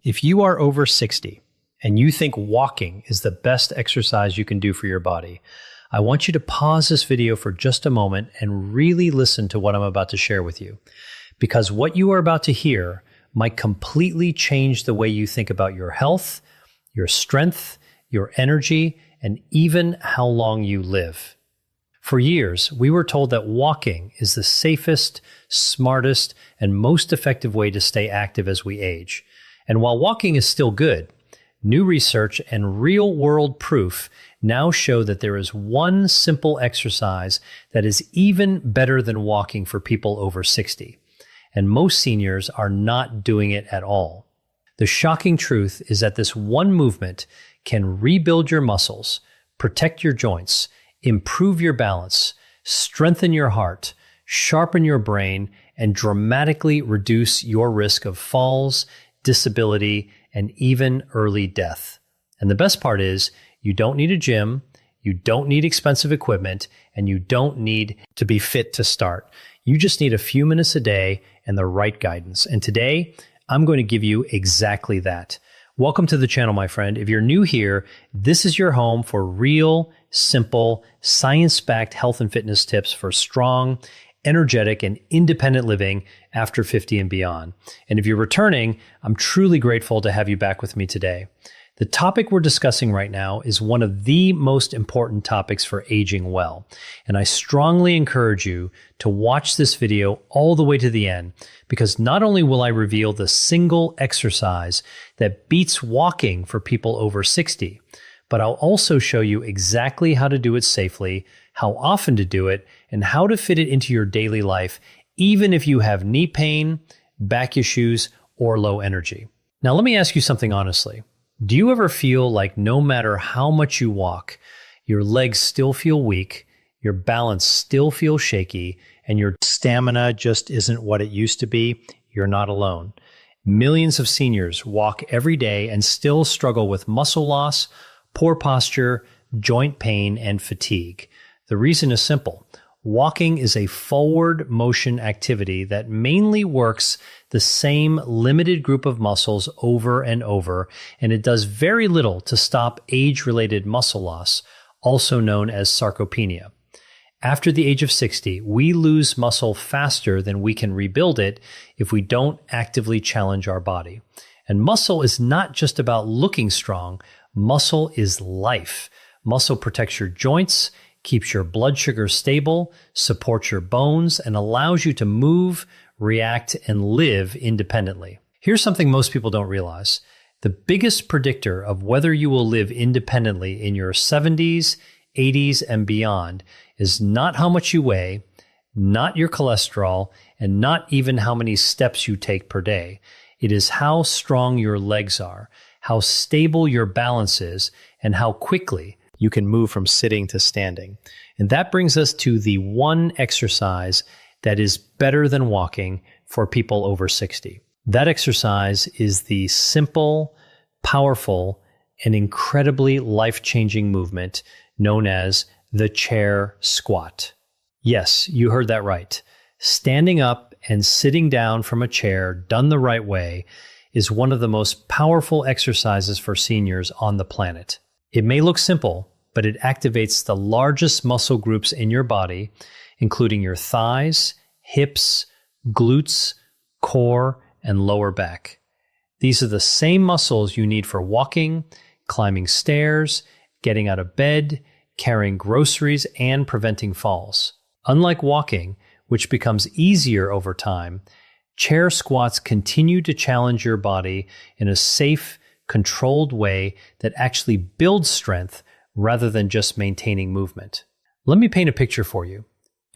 If you are over 60 and you think walking is the best exercise you can do for your body, I want you to pause this video for just a moment and really listen to what I'm about to share with you. Because what you are about to hear might completely change the way you think about your health, your strength, your energy, and even how long you live. For years, we were told that walking is the safest, smartest, and most effective way to stay active as we age. And while walking is still good, new research and real-world proof now show that there is one simple exercise that is even better than walking for people over 60. And most seniors are not doing it at all. The shocking truth is that this one movement can rebuild your muscles, protect your joints, improve your balance, strengthen your heart, sharpen your brain, and dramatically reduce your risk of falls, disability, and even early death. And the best part is, you don't need a gym, you don't need expensive equipment, and you don't need to be fit to start. You just need a few minutes a day and the right guidance. And today, I'm going to give you exactly that. Welcome to the channel, my friend. If you're new here, this is your home for real, simple, science-backed health and fitness tips for strong, energetic, and independent living after 50 and beyond. And if you're returning, I'm truly grateful to have you back with me today. The topic we're discussing right now is one of the most important topics for aging well. And I strongly encourage you to watch this video all the way to the end, because not only will I reveal the single exercise that beats walking for people over 60, but I'll also show you exactly how to do it safely, how often to do it, and how to fit it into your daily life, even if you have knee pain, back issues, or low energy. Now, let me ask you something honestly. Do you ever feel like no matter how much you walk, your legs still feel weak, your balance still feels shaky, and your stamina just isn't what it used to be? You're not alone. Millions of seniors walk every day and still struggle with muscle loss, poor posture, joint pain, and fatigue. The reason is simple. Walking is a forward motion activity that mainly works the same limited group of muscles over and over, and it does very little to stop age-related muscle loss, also known as sarcopenia. After the age of 60, we lose muscle faster than we can rebuild it if we don't actively challenge our body. And muscle is not just about looking strong. Muscle is life. Muscle protects your joints, keeps your blood sugar stable, supports your bones, and allows you to move, react, and live independently. Here's something most people don't realize. The biggest predictor of whether you will live independently in your 70s, 80s, and beyond is not how much you weigh, not your cholesterol, and not even how many steps you take per day. It is how strong your legs are, how stable your balance is, and how quickly you can move from sitting to standing. And that brings us to the one exercise that is better than walking for people over 60. That exercise is the simple, powerful, and incredibly life-changing movement known as the chair squat. Yes, you heard that right. Standing up and sitting down from a chair done the right way is one of the most powerful exercises for seniors on the planet. It may look simple, but it activates the largest muscle groups in your body, including your thighs, hips, glutes, core, and lower back. These are the same muscles you need for walking, climbing stairs, getting out of bed, carrying groceries, and preventing falls. Unlike walking, which becomes easier over time, chair squats continue to challenge your body in a safe, controlled way that actually builds strength rather than just maintaining movement. Let me paint a picture for you.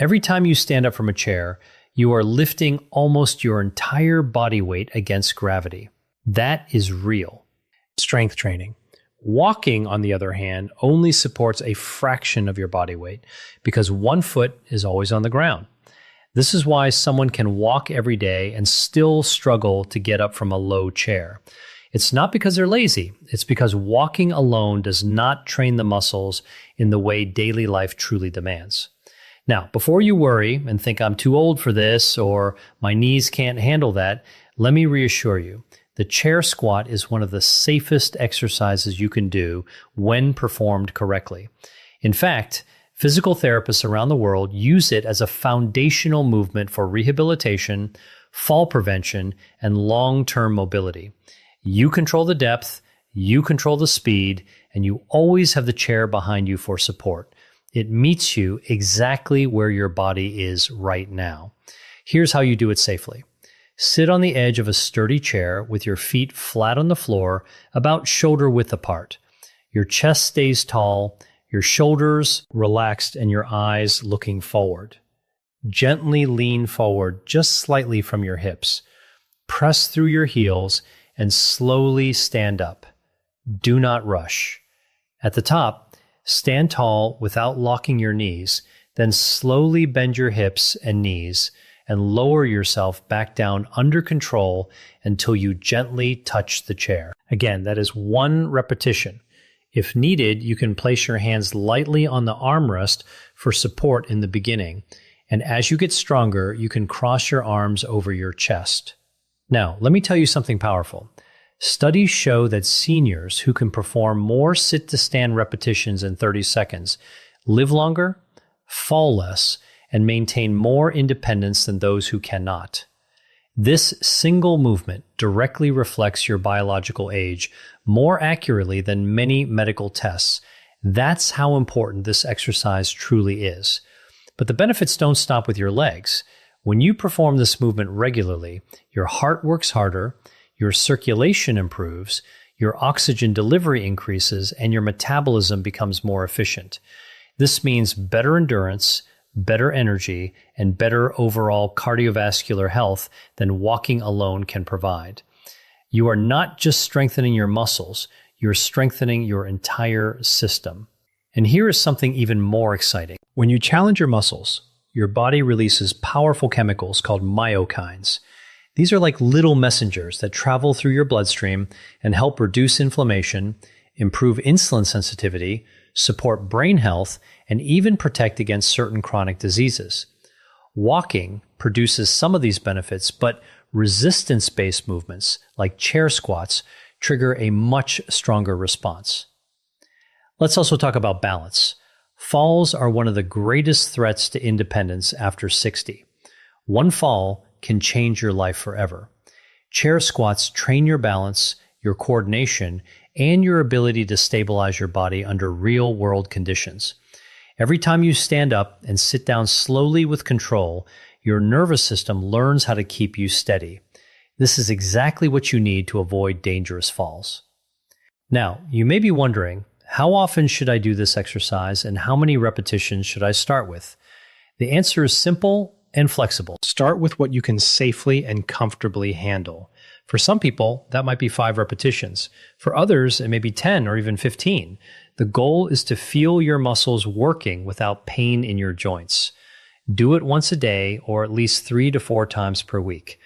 Every time you stand up from a chair, you are lifting almost your entire body weight against gravity. That is real strength training. Walking, on the other hand, only supports a fraction of your body weight because one foot is always on the ground. This is why someone can walk every day and still struggle to get up from a low chair. It's not because they're lazy. It's because walking alone does not train the muscles in the way daily life truly demands. Now, before you worry and think I'm too old for this or my knees can't handle that, let me reassure you. The chair squat is one of the safest exercises you can do when performed correctly. In fact, physical therapists around the world use it as a foundational movement for rehabilitation, fall prevention, and long-term mobility. You control the depth, you control the speed, and you always have the chair behind you for support. It meets you exactly where your body is right now. Here's how you do it safely. Sit on the edge of a sturdy chair with your feet flat on the floor, about shoulder width apart. Your chest stays tall, your shoulders relaxed, and your eyes looking forward. Gently lean forward just slightly from your hips. Press through your heels and slowly stand up. Do not rush. At the top, stand tall without locking your knees, then slowly bend your hips and knees and lower yourself back down under control until you gently touch the chair. Again, that is 1 repetition. If needed, you can place your hands lightly on the armrest for support in the beginning. And as you get stronger, you can cross your arms over your chest. Now, let me tell you something powerful. Studies show that seniors who can perform more sit-to-stand repetitions in 30 seconds live longer, fall less, and maintain more independence than those who cannot. This single movement directly reflects your biological age more accurately than many medical tests. That's how important this exercise truly is. But the benefits don't stop with your legs. When you perform this movement regularly, your heart works harder, your circulation improves, your oxygen delivery increases, and your metabolism becomes more efficient. This means better endurance, better energy, and better overall cardiovascular health than walking alone can provide. You are not just strengthening your muscles, you're strengthening your entire system. And here is something even more exciting. When you challenge your muscles, your body releases powerful chemicals called myokines. These are like little messengers that travel through your bloodstream and help reduce inflammation, improve insulin sensitivity, support brain health, and even protect against certain chronic diseases. Walking produces some of these benefits, but resistance-based movements, like chair squats, trigger a much stronger response. Let's also talk about balance. Falls are one of the greatest threats to independence after 60. One fall can change your life forever. Chair squats train your balance, your coordination, and your ability to stabilize your body under real-world conditions. Every time you stand up and sit down slowly with control, your nervous system learns how to keep you steady. This is exactly what you need to avoid dangerous falls. Now, you may be wondering, how often should I do this exercise and how many repetitions should I start with? The answer is simple and flexible. Start with what you can safely and comfortably handle. For some people, that might be 5 repetitions. For others, it may be 10 or even 15. The goal is to feel your muscles working without pain in your joints. Do it once a day or at least 3 to 4 times per week.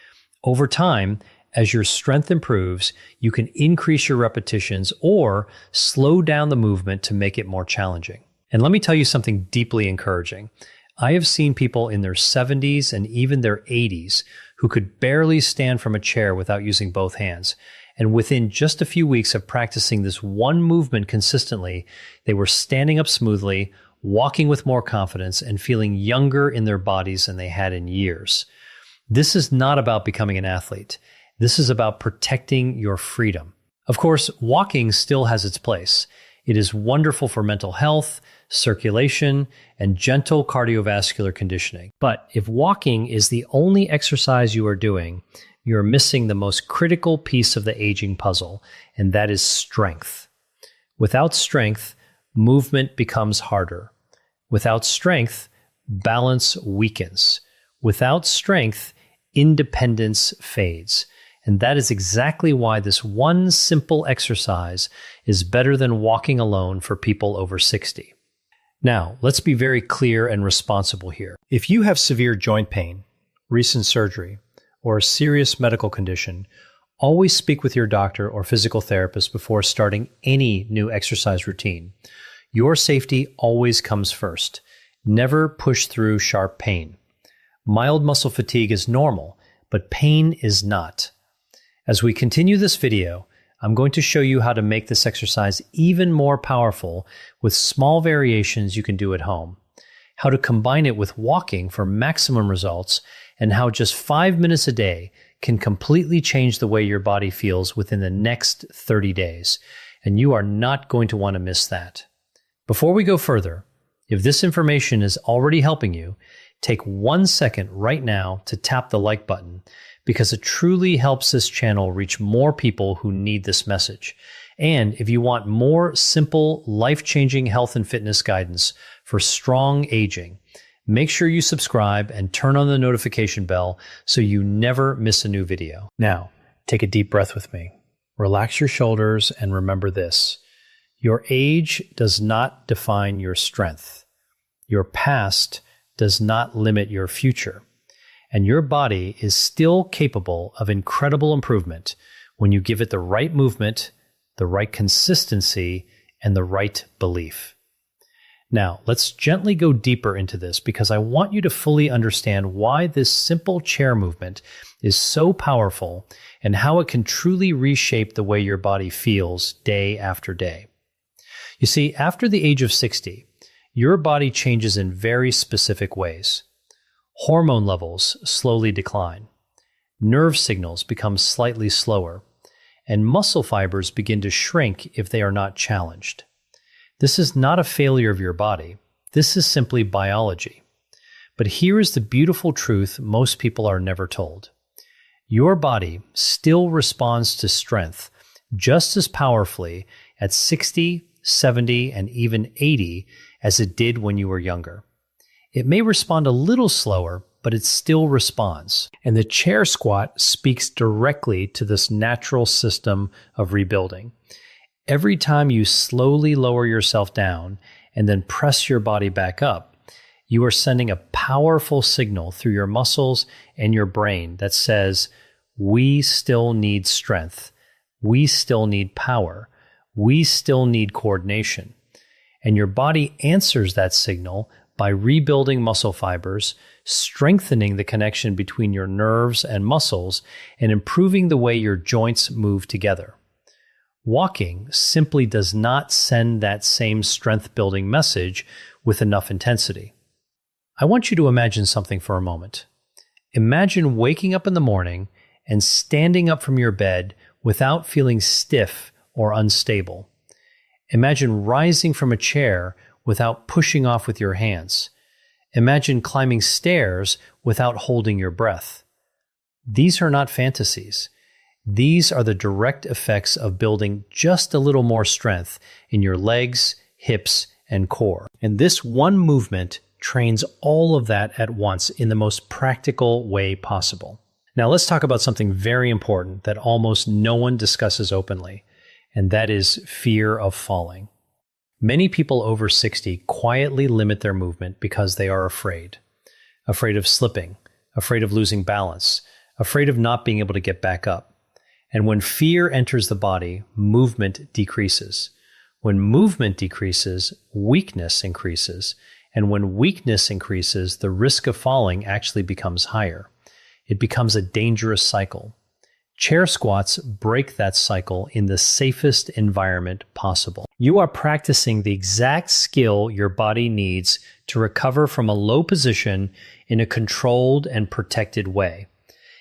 Over time, as your strength improves, you can increase your repetitions or slow down the movement to make it more challenging. And let me tell you something deeply encouraging. I have seen people in their 70s and even their 80s who could barely stand from a chair without using both hands. And within just a few weeks of practicing this one movement consistently, they were standing up smoothly, walking with more confidence, and feeling younger in their bodies than they had in years. This is not about becoming an athlete. This is about protecting your freedom. Of course, walking still has its place. It is wonderful for mental health, circulation, and gentle cardiovascular conditioning. But if walking is the only exercise you are doing, you're missing the most critical piece of the aging puzzle, and that is strength. Without strength, movement becomes harder. Without strength, balance weakens. Without strength, independence fades. And that is exactly why this one simple exercise is better than walking alone for people over 60. Now, let's be very clear and responsible here. If you have severe joint pain, recent surgery, or a serious medical condition, always speak with your doctor or physical therapist before starting any new exercise routine. Your safety always comes first. Never push through sharp pain. Mild muscle fatigue is normal, but pain is not. As we continue this video, I'm going to show you how to make this exercise even more powerful with small variations you can do at home, how to combine it with walking for maximum results, and how just 5 minutes a day can completely change the way your body feels within the next 30 days. And you are not going to want to miss that. Before we go further, if this information is already helping you, take 1 second right now to tap the like button, because it truly helps this channel reach more people who need this message. And if you want more simple, life-changing health and fitness guidance for strong aging, make sure you subscribe and turn on the notification bell so you never miss a new video. Now, take a deep breath with me. Relax your shoulders and remember this. Your age does not define your strength. Your past does not limit your future. And your body is still capable of incredible improvement when you give it the right movement, the right consistency, and the right belief. Now, let's gently go deeper into this because I want you to fully understand why this simple chair movement is so powerful and how it can truly reshape the way your body feels day after day. You see, after the age of 60, your body changes in very specific ways. Hormone levels slowly decline, nerve signals become slightly slower, and muscle fibers begin to shrink if they are not challenged. This is not a failure of your body. This is simply biology. But here is the beautiful truth most people are never told. Your body still responds to strength just as powerfully at 60, 70, and even 80 as it did when you were younger. It may respond a little slower, but it still responds. And the chair squat speaks directly to this natural system of rebuilding. Every time you slowly lower yourself down and then press your body back up, you are sending a powerful signal through your muscles and your brain that says, we still need strength. We still need power. We still need coordination. And your body answers that signal by rebuilding muscle fibers, strengthening the connection between your nerves and muscles, and improving the way your joints move together. Walking simply does not send that same strength-building message with enough intensity. I want you to imagine something for a moment. Imagine waking up in the morning and standing up from your bed without feeling stiff or unstable. Imagine rising from a chair without pushing off with your hands. Imagine climbing stairs without holding your breath. These are not fantasies. These are the direct effects of building just a little more strength in your legs, hips, and core. And this one movement trains all of that at once in the most practical way possible. Now let's talk about something very important that almost no one discusses openly, and that is fear of falling. Many people over 60 quietly limit their movement because they are afraid. Afraid of slipping, afraid of losing balance, afraid of not being able to get back up. And when fear enters the body, movement decreases. When movement decreases, weakness increases. And when weakness increases, the risk of falling actually becomes higher. It becomes a dangerous cycle. Chair squats break that cycle in the safest environment possible. You are practicing the exact skill your body needs to recover from a low position in a controlled and protected way.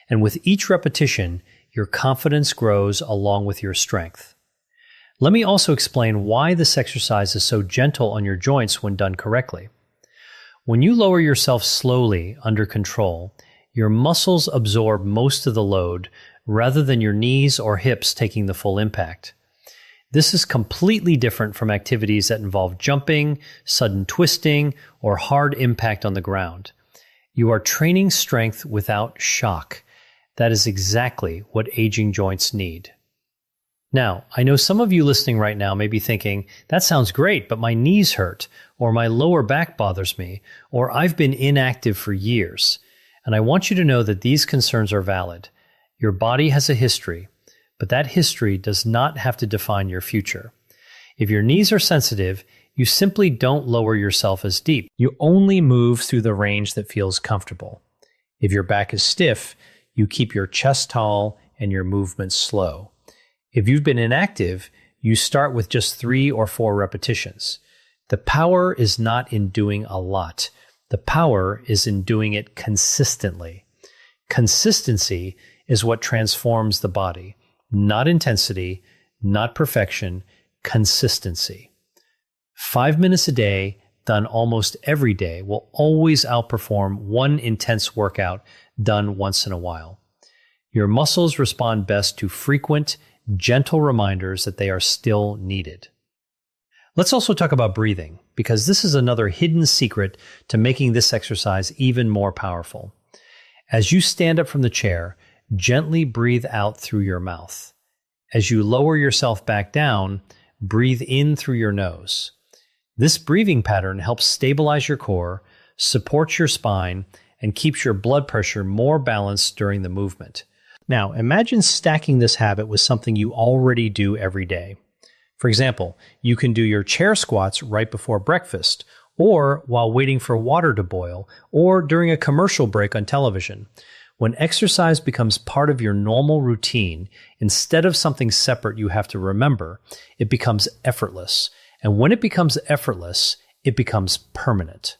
And with each repetition, your confidence grows along with your strength. Let me also explain why this exercise is so gentle on your joints when done correctly. When you lower yourself slowly under control, your muscles absorb most of the load rather than your knees or hips taking the full impact. This is completely different from activities that involve jumping, sudden twisting, or hard impact on the ground. You are training strength without shock. That is exactly what aging joints need. Now, I know some of you listening right now may be thinking, that sounds great, but my knees hurt, or my lower back bothers me, or I've been inactive for years. And I want you to know that these concerns are valid. Your body has a history, but that history does not have to define your future. If your knees are sensitive, you simply don't lower yourself as deep. You only move through the range that feels comfortable. If your back is stiff, you keep your chest tall and your movement slow. If you've been inactive, you start with just 3 or 4 repetitions. The power is not in doing a lot. The power is in doing it consistently. Consistency is what transforms the body, not intensity, not perfection, consistency. 5 minutes a day, done almost every day, will always outperform one intense workout done once in a while. Your muscles respond best to frequent, gentle reminders that they are still needed. Let's also talk about breathing, because this is another hidden secret to making this exercise even more powerful. As you stand up from the chair, gently breathe out through your mouth. As you lower yourself back down, breathe in through your nose. This breathing pattern helps stabilize your core, supports your spine, and keeps your blood pressure more balanced during the movement. Now, imagine stacking this habit with something you already do every day. For example, you can do your chair squats right before breakfast, or while waiting for water to boil, or during a commercial break on television. When exercise becomes part of your normal routine, instead of something separate you have to remember, it becomes effortless. And when it becomes effortless, it becomes permanent.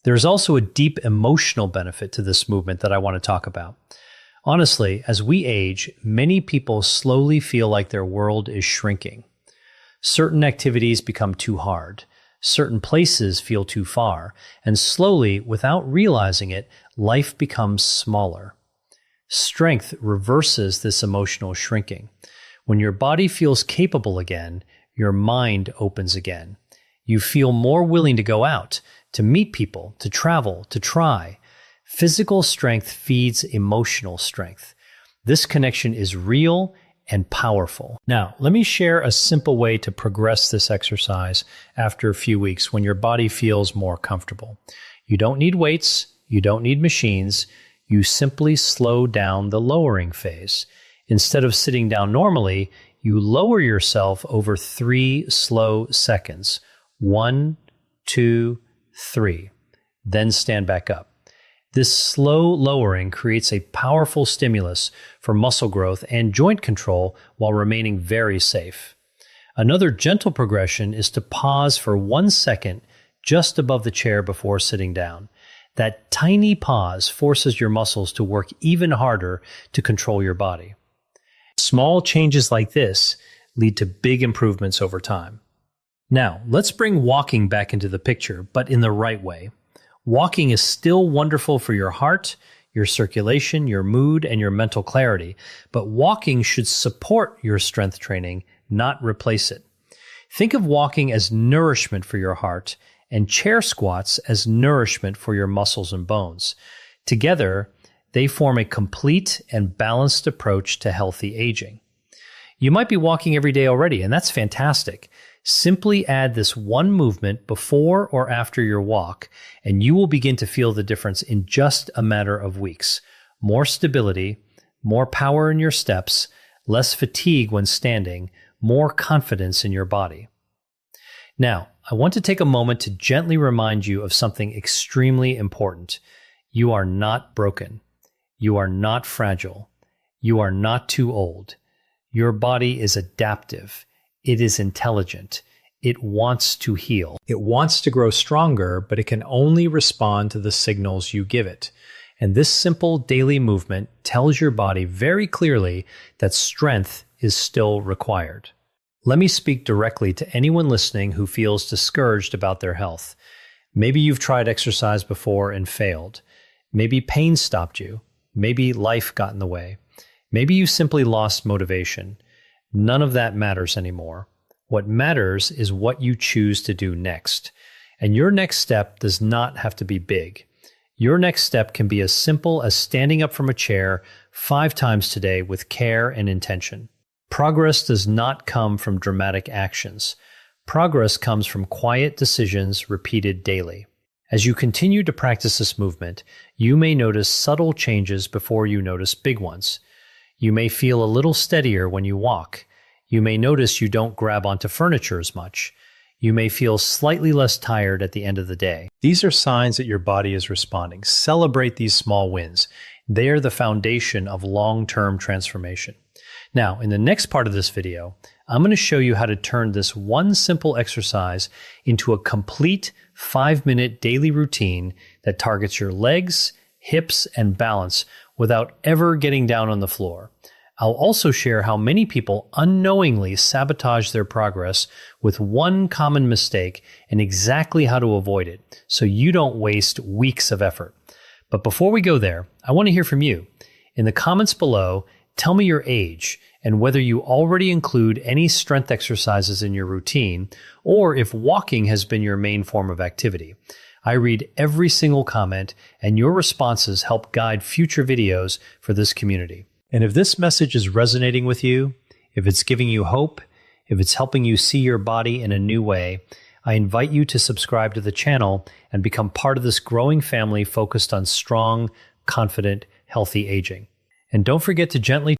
There's also a deep emotional benefit to this movement that I want to talk about. Honestly, as we age, many people slowly feel like their world is shrinking. Certain activities become too hard. Certain places feel too far. And slowly, without realizing it, life becomes smaller. Strength reverses this emotional shrinking. When your body feels capable again, your mind opens again. You feel more willing to go out, to meet people, to travel, to try. Physical strength feeds emotional strength. This connection is real and powerful. Now, let me share a simple way to progress this exercise after a few weeks when your body feels more comfortable. You don't need weights, you don't need machines, you simply slow down the lowering phase. Instead of sitting down normally, you lower yourself over 3 slow seconds. 1, 2, 3. Then stand back up. This slow lowering creates a powerful stimulus for muscle growth and joint control while remaining very safe. Another gentle progression is to pause for 1 second just above the chair before sitting down. That tiny pause forces your muscles to work even harder to control your body. Small changes like this lead to big improvements over time. Now, let's bring walking back into the picture, but in the right way. Walking is still wonderful for your heart, your circulation, your mood, and your mental clarity, but walking should support your strength training, not replace it. Think of walking as nourishment for your heart and chair squats as nourishment for your muscles and bones. Together, they form a complete and balanced approach to healthy aging. You might be walking every day already, and that's fantastic. Simply add this one movement before or after your walk, and you will begin to feel the difference in just a matter of weeks. More stability, more power in your steps, less fatigue when standing, more confidence in your body. Now, I want to take a moment to gently remind you of something extremely important. You are not broken. You are not fragile. You are not too old. Your body is adaptive. It is intelligent. It wants to heal. It wants to grow stronger, but it can only respond to the signals you give it. And this simple daily movement tells your body very clearly that strength is still required. Let me speak directly to anyone listening who feels discouraged about their health. Maybe you've tried exercise before and failed. Maybe pain stopped you. Maybe life got in the way. Maybe you simply lost motivation. None of that matters anymore. What matters is what you choose to do next. And your next step does not have to be big. Your next step can be as simple as standing up from a chair 5 times today with care and intention. Progress does not come from dramatic actions. Progress comes from quiet decisions repeated daily. As you continue to practice this movement, you may notice subtle changes before you notice big ones. You may feel a little steadier when you walk. You may notice you don't grab onto furniture as much. You may feel slightly less tired at the end of the day. These are signs that your body is responding. Celebrate these small wins. They are the foundation of long-term transformation. Now, in the next part of this video, I'm going to show you how to turn this one simple exercise into a complete 5-minute daily routine that targets your legs, hips, and balance without ever getting down on the floor. I'll also share how many people unknowingly sabotage their progress with one common mistake and exactly how to avoid it so you don't waste weeks of effort. But before we go there, I want to hear from you. In the comments below, tell me your age and whether you already include any strength exercises in your routine or if walking has been your main form of activity. I read every single comment, and your responses help guide future videos for this community. And if this message is resonating with you, if it's giving you hope, if it's helping you see your body in a new way, I invite you to subscribe to the channel and become part of this growing family focused on strong, confident, healthy aging. And don't forget to gently